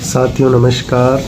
साथियों नमस्कार।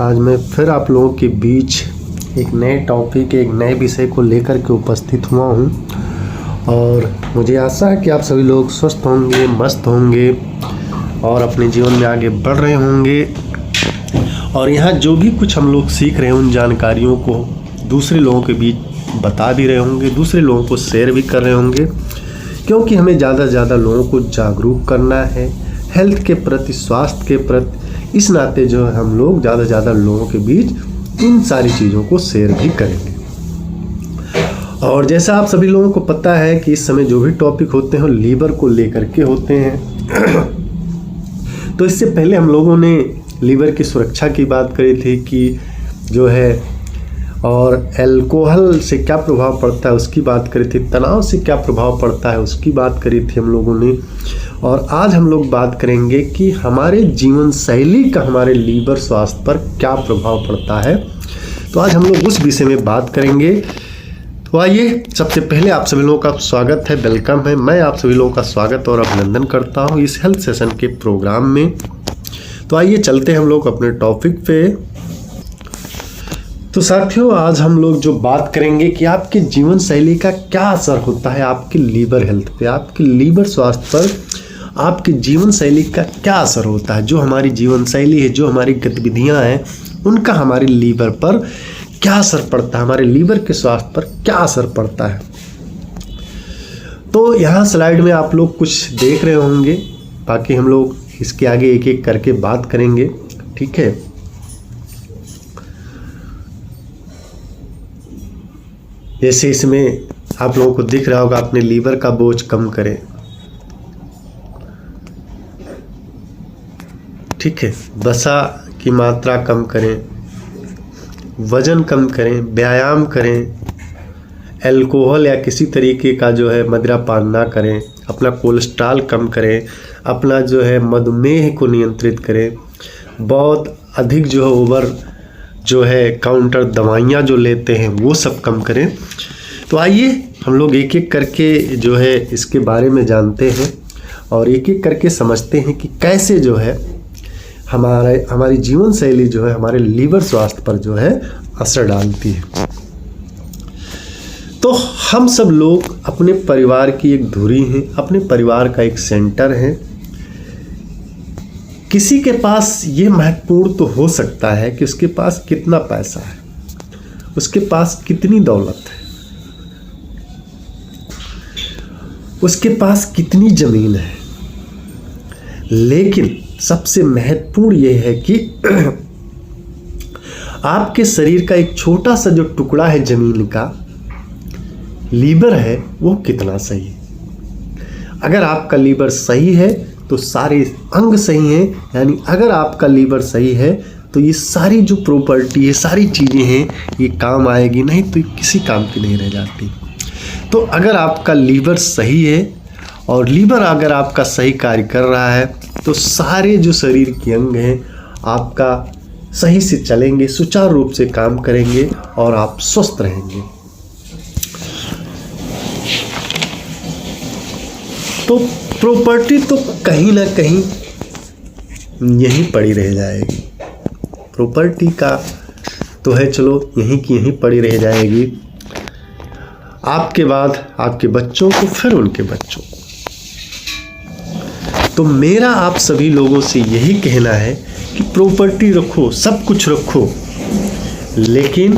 आज मैं फिर आप लोगों के बीच एक नए टॉपिक एक नए विषय को लेकर के उपस्थित हुआ हूं और मुझे आशा है कि आप सभी लोग स्वस्थ होंगे, मस्त होंगे और अपने जीवन में आगे बढ़ रहे होंगे। और यहाँ जो भी कुछ हम लोग सीख रहे हैं उन जानकारियों को दूसरे लोगों के बीच बता भी रहे होंगे, दूसरे लोगों को शेयर भी कर रहे होंगे, क्योंकि हमें ज़्यादा से ज़्यादा लोगों को जागरूक करना है हेल्थ के प्रति, स्वास्थ्य के प्रति। इस नाते जो है हम लोग ज़्यादा से ज़्यादा लोगों के बीच इन सारी चीज़ों को शेयर भी करेंगे। और जैसा आप सभी लोगों को पता है कि इस समय जो भी टॉपिक होते हैं लीवर को लेकर के होते हैं। तो इससे पहले हम लोगों ने लीवर की सुरक्षा की बात करी थी कि जो है, और अल्कोहल से क्या प्रभाव पड़ता है उसकी बात करी थी, तनाव से क्या प्रभाव पड़ता है उसकी बात करी थी हम लोगों ने। और आज हम लोग बात करेंगे कि हमारे जीवन शैली का हमारे लीवर स्वास्थ्य पर क्या प्रभाव पड़ता है। तो आज हम लोग उस विषय में बात करेंगे। तो आइए, सबसे पहले आप सभी लोगों का स्वागत है, वेलकम है। मैं आप सभी लोगों का स्वागत और अभिनंदन करता हूँ इस हेल्थ सेशन के प्रोग्राम में। तो आइए चलते हैं हम लोग अपने टॉपिक पे। तो साथियों, आज हम लोग जो बात करेंगे कि आपके जीवन शैली का क्या असर होता है आपके लीवर हेल्थ पे, आपके लीवर स्वास्थ्य पर आपके जीवन शैली का क्या असर होता है। जो हमारी जीवन शैली है, जो हमारी गतिविधियां हैं, उनका हमारे लीवर पर क्या असर पड़ता है, हमारे लीवर के स्वास्थ्य पर क्या असर पड़ता है। तो यहाँ स्लाइड में आप लोग कुछ देख रहे होंगे, बाकी हम लोग इसके आगे एक एक करके बात करेंगे, ठीक है। जैसे इसमें आप लोगों को दिख रहा होगा, अपने लीवर का बोझ कम करें, ठीक है, वसा की मात्रा कम करें, वजन कम करें, व्यायाम करें, अल्कोहल या किसी तरीके का जो है मदिरापान ना करें, अपना कोलेस्ट्रॉल कम करें, अपना जो है मधुमेह को नियंत्रित करें, बहुत अधिक जो है ओवर जो है काउंटर दवाइयाँ जो लेते हैं वो सब कम करें। तो आइए हम लोग एक एक करके जो है इसके बारे में जानते हैं और एक एक करके समझते हैं कि कैसे जो है हमारी जीवन शैली जो है हमारे लीवर स्वास्थ्य पर जो है असर डालती है। तो हम सब लोग अपने परिवार की एक धुरी हैं, अपने परिवार का एक सेंटर है। किसी के पास ये महत्वपूर्ण तो हो सकता है कि उसके पास कितना पैसा है, उसके पास कितनी दौलत है, उसके पास कितनी जमीन है, लेकिन सबसे महत्वपूर्ण यह है कि आपके शरीर का एक छोटा सा जो टुकड़ा है जमीन का, लीवर है, वो कितना सही है। अगर आपका लीवर सही है तो सारे अंग सही हैं, यानी अगर आपका लीवर सही है तो ये सारी जो प्रॉपर्टी है, सारी चीज़ें हैं, ये काम आएगी, नहीं तो किसी काम की नहीं रह जाती। तो अगर आपका लीवर सही है और लीवर अगर आपका सही कार्य कर रहा है तो सारे जो शरीर के अंग हैं आपका सही से चलेंगे, सुचारू रूप से काम करेंगे और आप स्वस्थ रहेंगे। तो प्रॉपर्टी तो कहीं ना कहीं यहीं पड़ी रह जाएगी। प्रॉपर्टी का तो है, चलो यहीं की यहीं पड़ी रह जाएगी। आपके बाद आपके बच्चों को, फिर उनके बच्चों को। तो मेरा आप सभी लोगों से यही कहना है कि प्रॉपर्टी रखो, सब कुछ रखो, लेकिन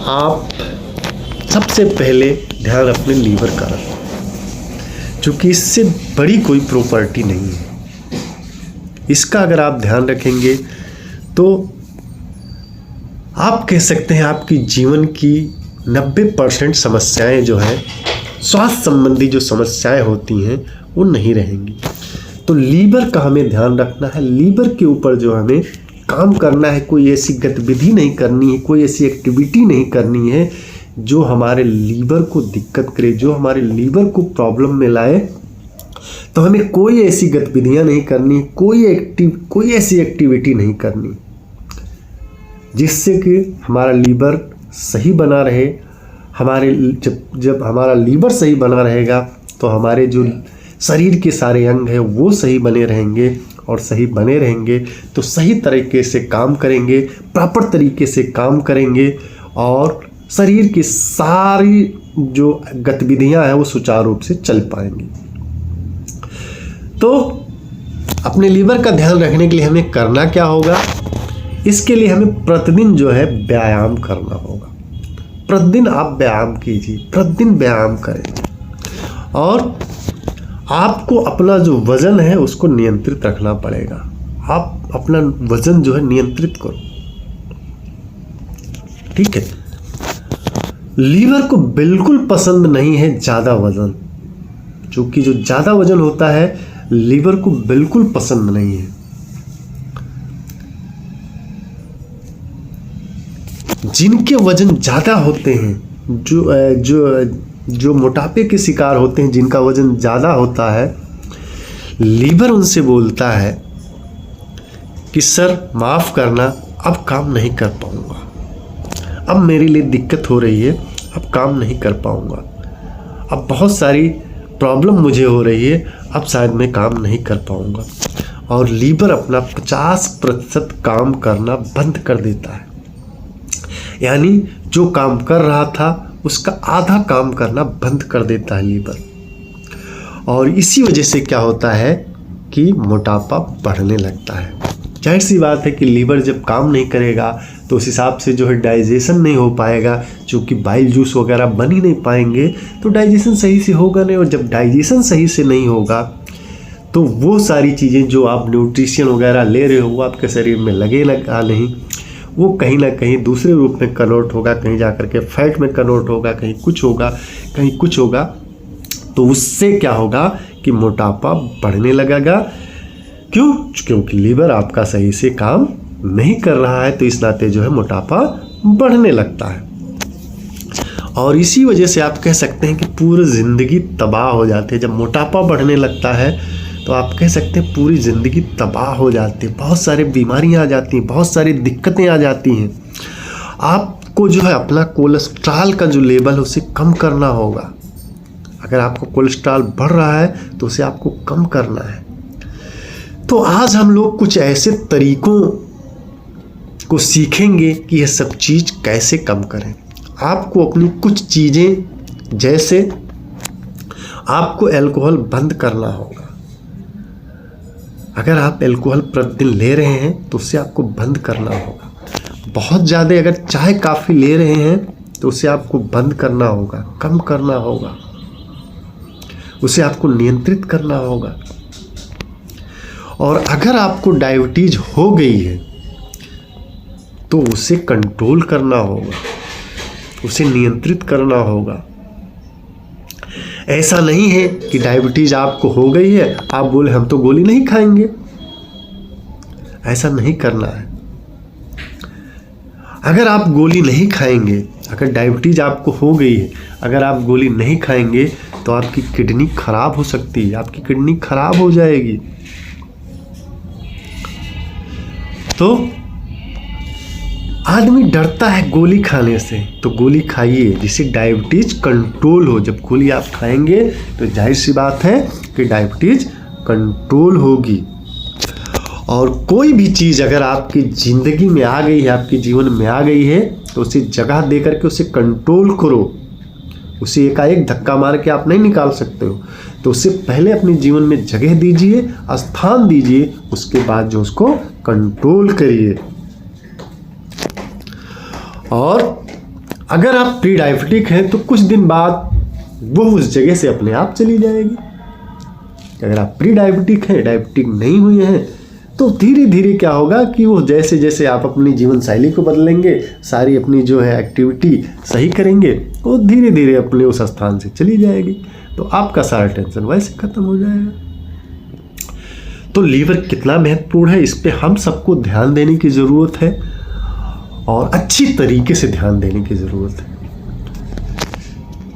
आप सबसे पहले ध्यान अपने लीवर का रखो, क्योंकि इससे बड़ी कोई प्रॉपर्टी नहीं है। इसका अगर आप ध्यान रखेंगे तो आप कह सकते हैं आपकी जीवन की 90% समस्याएं जो है, स्वास्थ्य संबंधी जो समस्याएं होती हैं, वो नहीं रहेंगी। तो लीवर का हमें ध्यान रखना है, लीवर के ऊपर जो हमें काम करना है। कोई ऐसी गतिविधि नहीं करनी है, कोई ऐसी एक्टिविटी नहीं करनी है जो हमारे लीवर को दिक्कत करे, जो हमारे लीवर को प्रॉब्लम में लाए। तो हमें कोई ऐसी गतिविधियां नहीं करनी, कोई ऐसी एक्टिविटी नहीं करनी जिससे कि हमारा लीवर सही बना रहे। जब हमारा लीवर सही बना रहेगा तो हमारे जो शरीर के सारे अंग हैं वो सही बने रहेंगे और सही बने रहेंगे तो सही तरीके से काम करेंगे, प्रॉपर तरीके से काम करेंगे और शरीर की सारी जो गतिविधियां हैं वो सुचारू रूप से चल पाएंगी। तो अपने लीवर का ध्यान रखने के लिए हमें करना क्या होगा? इसके लिए हमें प्रतिदिन जो है व्यायाम करना होगा। प्रतिदिन आप व्यायाम कीजिए, प्रतिदिन व्यायाम करें और आपको अपना जो वजन है उसको नियंत्रित रखना पड़ेगा। आप अपना वजन जो है नियंत्रित करो, ठीक है। लीवर को बिल्कुल पसंद नहीं है ज़्यादा वजन, क्योंकि जो ज़्यादा वजन होता है लीवर को बिल्कुल पसंद नहीं है। जिनके वजन ज़्यादा होते हैं, जो मोटापे के शिकार होते हैं, जिनका वजन ज़्यादा होता है, लीवर उनसे बोलता है कि सर माफ़ करना, अब काम नहीं कर पाऊँगा, अब मेरे लिए दिक्कत हो रही है, अब काम नहीं कर पाऊँगा, अब बहुत सारी प्रॉब्लम मुझे हो रही है, अब शायद मैं काम नहीं कर पाऊँगा। और लीवर अपना 50% काम करना बंद कर देता है, यानी जो काम कर रहा था उसका आधा काम करना बंद कर देता है लीवर। और इसी वजह से क्या होता है कि मोटापा बढ़ने लगता है। जाहिर सी बात है कि लीवर जब काम नहीं करेगा तो उस हिसाब से जो है डाइजेशन नहीं हो पाएगा, क्योंकि बाइल जूस वगैरह बन ही नहीं पाएंगे तो डाइजेशन सही से होगा नहीं। और जब डाइजेशन सही से नहीं होगा तो वो सारी चीज़ें जो आप न्यूट्रिशन वगैरह ले रहे हो वो आपके शरीर में लगेगा नहीं, वो कहीं ना कहीं दूसरे रूप में कन्वर्ट होगा, कहीं जा कर के फैट में कन्वर्ट होगा, कहीं कुछ होगा, कहीं कुछ होगा। तो उससे क्या होगा कि मोटापा बढ़ने लगेगा। क्यों? क्योंकि लीवर आपका सही से काम नहीं कर रहा है, तो इस नाते जो है मोटापा बढ़ने लगता है। और इसी वजह से आप कह सकते हैं कि पूरी ज़िंदगी तबाह हो जाती है। जब मोटापा बढ़ने लगता है तो आप कह सकते हैं पूरी ज़िंदगी तबाह हो जाती है, बहुत सारी बीमारियां आ जाती हैं, बहुत सारी दिक्कतें आ जाती हैं। आपको जो है अपना कोलेस्ट्रॉल का जो लेवल है उसे कम करना होगा। अगर आपको कोलेस्ट्रॉल बढ़ रहा है तो उसे आपको कम करना है। तो आज हम लोग कुछ ऐसे तरीकों को सीखेंगे कि यह सब चीज़ कैसे कम करें। आपको अपनी कुछ चीज़ें, जैसे आपको अल्कोहल बंद करना होगा। अगर आप अल्कोहल प्रतिदिन ले रहे हैं तो उसे आपको बंद करना होगा। बहुत ज़्यादा अगर चाय काफ़ी ले रहे हैं तो उसे आपको बंद करना होगा, कम करना होगा, उसे आपको नियंत्रित करना होगा। और अगर आपको डायबिटीज हो गई है तो उसे कंट्रोल करना होगा, उसे नियंत्रित करना होगा। ऐसा नहीं है कि डायबिटीज आपको हो गई है आप बोले हम तो गोली नहीं खाएंगे, ऐसा नहीं करना है। अगर आप गोली नहीं खाएंगे, अगर डायबिटीज आपको हो गई है, अगर आप गोली नहीं खाएंगे तो आपकी किडनी खराब हो सकती है, आपकी किडनी खराब हो जाएगी। तो आदमी डरता है गोली खाने से, तो गोली खाइए जिससे डायबिटीज कंट्रोल हो। जब गोली आप खाएंगे तो जाहिर सी बात है कि डायबिटीज कंट्रोल होगी। और कोई भी चीज़ अगर आपकी ज़िंदगी में आ गई है, आपके जीवन में आ गई है, तो उसे जगह दे करके उसे कंट्रोल करो। उसे एकाएक धक्का मार के आप नहीं निकाल सकते हो, तो उससे पहले अपने जीवन में जगह दीजिए, स्थान दीजिए, उसके बाद जो उसको कंट्रोल करिए। और अगर आप प्री डायबिटिक हैं तो कुछ दिन बाद वो उस जगह से अपने आप चली जाएगी। अगर आप प्री डायबिटिक हैं, डायबिटिक नहीं हुए हैं, तो धीरे धीरे क्या होगा कि वो जैसे जैसे आप अपनी जीवन शैली को बदलेंगे, सारी अपनी जो है एक्टिविटी सही करेंगे, वो धीरे धीरे अपने उस स्थान से चली जाएगी। तो आपका सारा टेंशन वैसे खत्म हो जाएगा। तो लीवर कितना महत्वपूर्ण है, इस पे हम सबको ध्यान देने की ज़रूरत है और अच्छी तरीके से ध्यान देने की ज़रूरत है।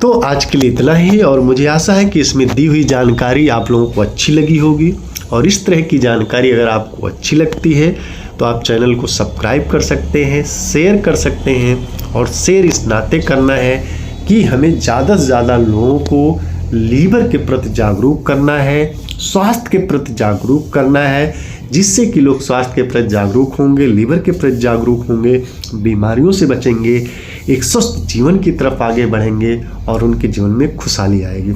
तो आज के लिए इतना ही, और मुझे आशा है कि इसमें दी हुई जानकारी आप लोगों को अच्छी लगी होगी। और इस तरह की जानकारी अगर आपको अच्छी लगती है तो आप चैनल को सब्सक्राइब कर सकते हैं, शेयर कर सकते हैं। और शेयर इस नाते करना है कि हमें ज़्यादा से ज़्यादा लोगों को लीवर के प्रति जागरूक करना है, स्वास्थ्य के प्रति जागरूक करना है, जिससे कि लोग स्वास्थ्य के प्रति जागरूक होंगे, लीवर के प्रति जागरूक होंगे, बीमारियों से बचेंगे, एक स्वस्थ जीवन की तरफ आगे बढ़ेंगे और उनके जीवन में खुशहाली आएगी।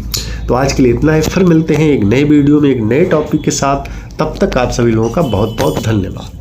तो आज के लिए इतना है, फिर मिलते हैं एक नए वीडियो में एक नए टॉपिक के साथ। तब तक आप सभी लोगों का बहुत बहुत धन्यवाद।